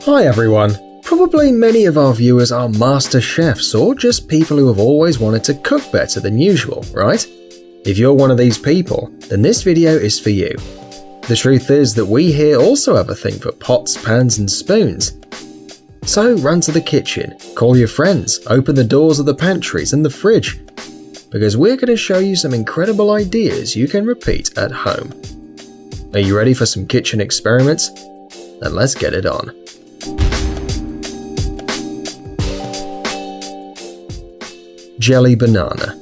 Hi everyone! Probably many of our viewers are master chefs or just people who have always wanted to cook better than usual, right? If you're one of these people, then this video is for you. The truth is that we here also have a thing for pots, pans and spoons. So run to the kitchen, call your friends, open the doors of the pantries and the fridge, because we're going to show you some incredible ideas you can repeat at home. Are you ready for some kitchen experiments? Then let's get it on. Jelly banana.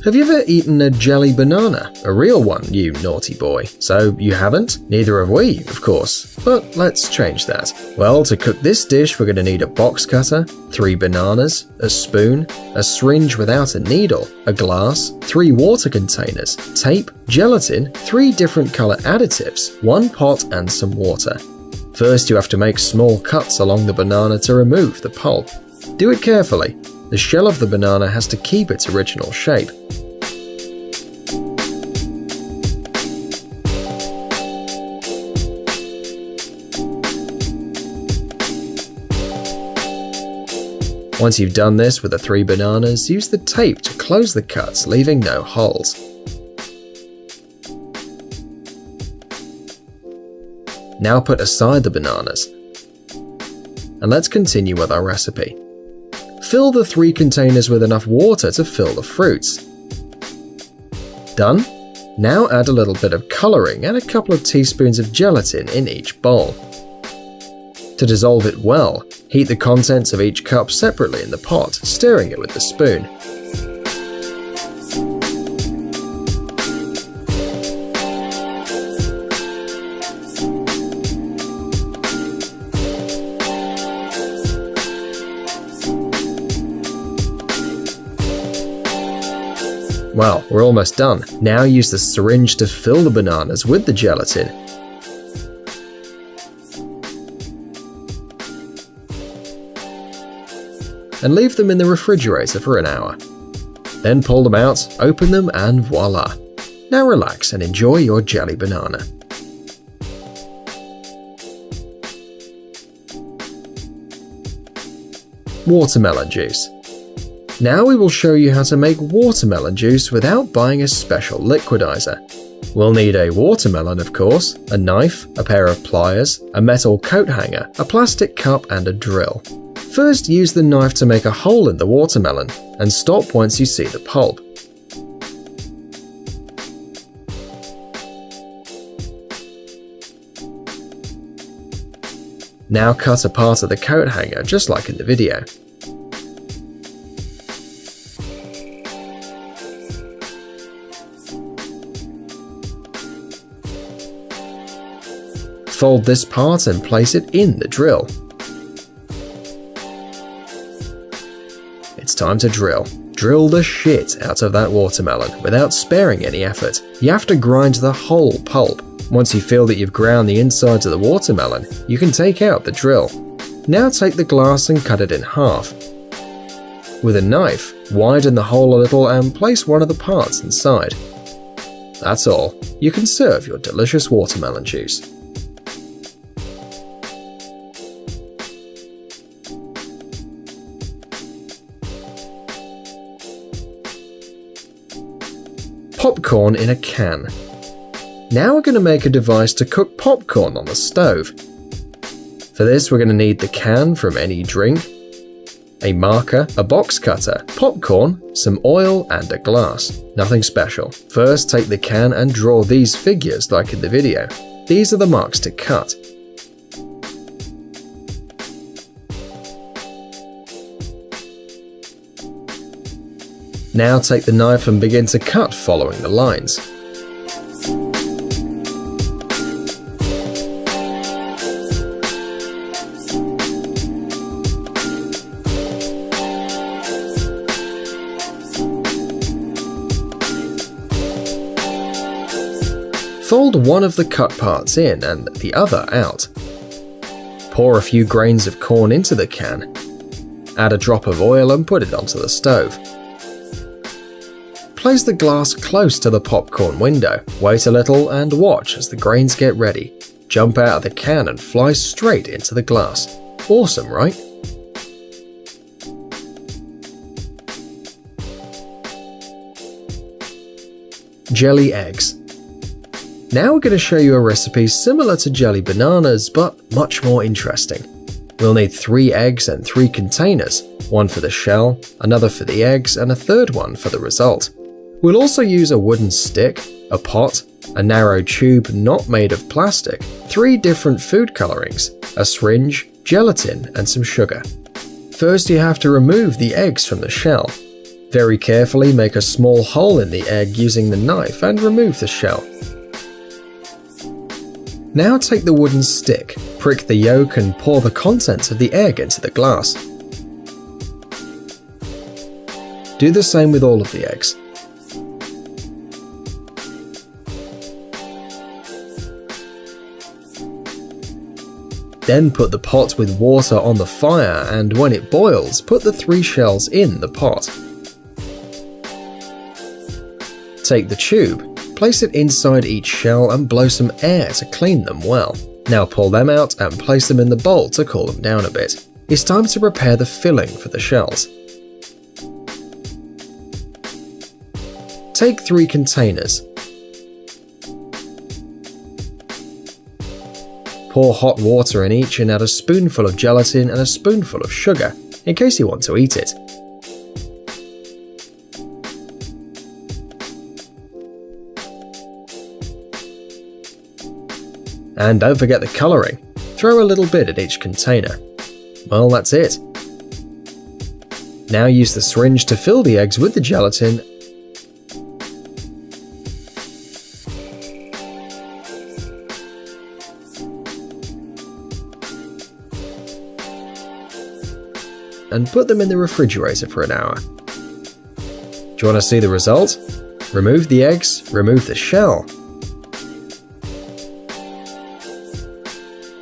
Have you ever eaten a jelly banana? A real one, you naughty boy. So you haven't? Neither have we, of course. But let's change that. Well, to cook this dish, we're going to need a box cutter, 3 bananas, a spoon, a syringe without a needle, a glass, 3 water containers, tape, gelatin, 3 different color additives, 1 pot and some water. First, you have to make small cuts along the banana to remove the pulp. Do it carefully. The shell of the banana has to keep its original shape. Once you've done this with the 3 bananas, use the tape to close the cuts, leaving no holes. Now put aside the bananas. And let's continue with our recipe. Fill the 3 containers with enough water to fill the fruits. Done? Now add a little bit of coloring and a couple of teaspoons of gelatin in each bowl. To dissolve it well, heat the contents of each cup separately in the pot, stirring it with the spoon. Well, we're almost done. Now use the syringe to fill the bananas with the gelatin. And leave them in the refrigerator for an hour. Then pull them out, open them and voila! Now relax and enjoy your jelly banana. Watermelon juice. Now we will show you how to make watermelon juice without buying a special liquidizer. We'll need a watermelon, of course, a knife, a pair of pliers, a metal coat hanger, a plastic cup and a drill. First, use the knife to make a hole in the watermelon and stop once you see the pulp. Now cut a part of the coat hanger just like in the video. Fold this part and place it in the drill. It's time to drill. Drill the shit out of that watermelon without sparing any effort. You have to grind the whole pulp. Once you feel that you've ground the insides of the watermelon, you can take out the drill. Now take the glass and cut it in half. With a knife, widen the hole a little and place one of the parts inside. That's all. You can serve your delicious watermelon juice. Popcorn in a can. Now we're going to make a device to cook popcorn on the stove. For this we're going to need the can from any drink, a marker, a box cutter, popcorn, some oil and a glass. Nothing special. First take the can and draw these figures like in the video. These are the marks to cut. Now take the knife and begin to cut following the lines. Fold one of the cut parts in and the other out. Pour a few grains of corn into the can. Add a drop of oil and put it onto the stove. Place the glass close to the popcorn window, wait a little and watch as the grains get ready. jump out of the can and fly straight into the glass. Awesome, right? Jelly eggs. Now we're going to show you a recipe similar to jelly bananas, but much more interesting. We'll need 3 eggs and 3 containers, one for the shell, another for the eggs, and a third one for the result. We'll also use a wooden stick, a pot, a narrow tube not made of plastic, 3 different food colorings, a syringe, gelatin, and some sugar. First, you have to remove the eggs from the shell. Very carefully make a small hole in the egg using the knife and remove the shell. Now take the wooden stick, prick the yolk and pour the contents of the egg into the glass. Do the same with all of the eggs. Then put the pot with water on the fire, and when it boils, put the 3 shells in the pot. Take the tube, place it inside each shell and blow some air to clean them well. Now pull them out and place them in the bowl to cool them down a bit. It's time to prepare the filling for the shells. Take 3 containers. Pour hot water in each and add a spoonful of gelatin and a spoonful of sugar, in case you want to eat it. And don't forget the colouring. Throw a little bit at each container. Well, that's it. Now use the syringe to fill the eggs with the gelatin and put them in the refrigerator for an hour. Do you want to see the result? Remove the eggs, remove the shell.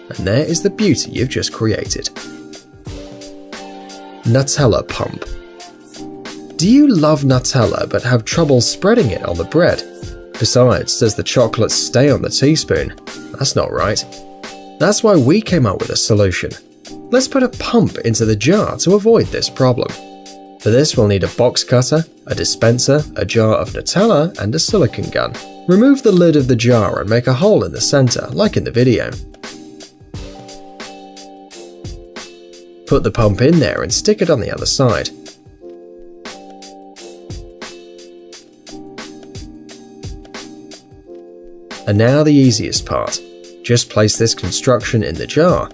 And there is the beauty you've just created. Nutella pump. Do you love Nutella but have trouble spreading it on the bread? Besides, does the chocolate stay on the teaspoon? That's not right. That's why we came up with a solution. Let's put a pump into the jar to avoid this problem. For this we'll need a box cutter, a dispenser, a jar of Nutella, and a silicone gun. Remove the lid of the jar and make a hole in the center, like in the video. Put the pump in there and stick it on the other side. And now the easiest part. Just place this construction in the jar.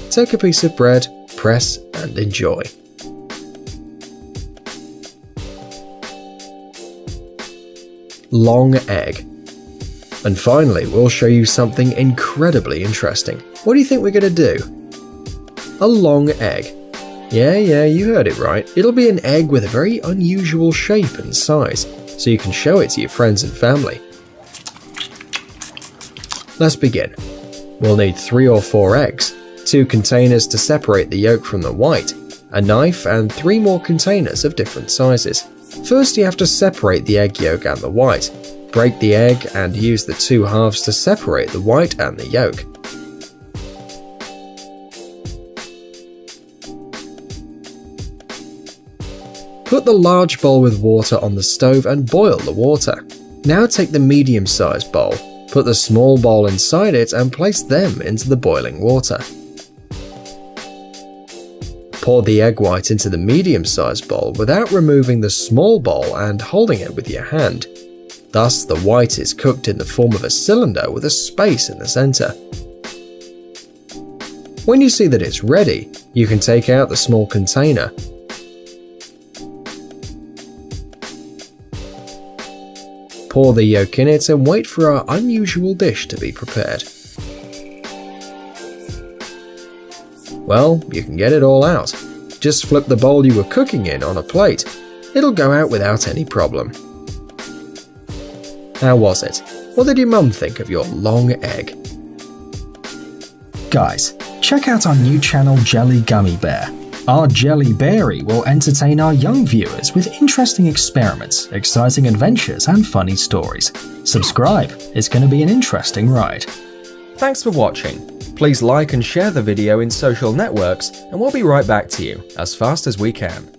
Take a piece of bread, press, and enjoy. Long egg. And finally, we'll show you something incredibly interesting. What do you think we're going to do? A long egg. Yeah, you heard it right. It'll be an egg with a very unusual shape and size, so you can show it to your friends and family. Let's begin. We'll need 3 or 4 eggs, 2 containers to separate the yolk from the white, a knife, and 3 more containers of different sizes. First, you have to separate the egg yolk and the white. Break the egg and use the 2 halves to separate the white and the yolk. Put the large bowl with water on the stove and boil the water. Now take the medium-sized bowl, put the small bowl inside it and place them into the boiling water. Pour the egg white into the medium-sized bowl without removing the small bowl and holding it with your hand. Thus, the white is cooked in the form of a cylinder with a space in the center. When you see that it's ready, you can take out the small container. Pour the yolk in it and wait for our unusual dish to be prepared. Well, you can get it all out. Just flip the bowl you were cooking in on a plate. It'll go out without any problem. How was it? What did your mum think of your long egg? Guys, check out our new channel Jelly Gummy Bear. Our Jelly Berry will entertain our young viewers with interesting experiments, exciting adventures, and funny stories. Subscribe, it's going to be an interesting ride. Thanks for watching. Please like and share the video in social networks, and we'll be right back to you as fast as we can.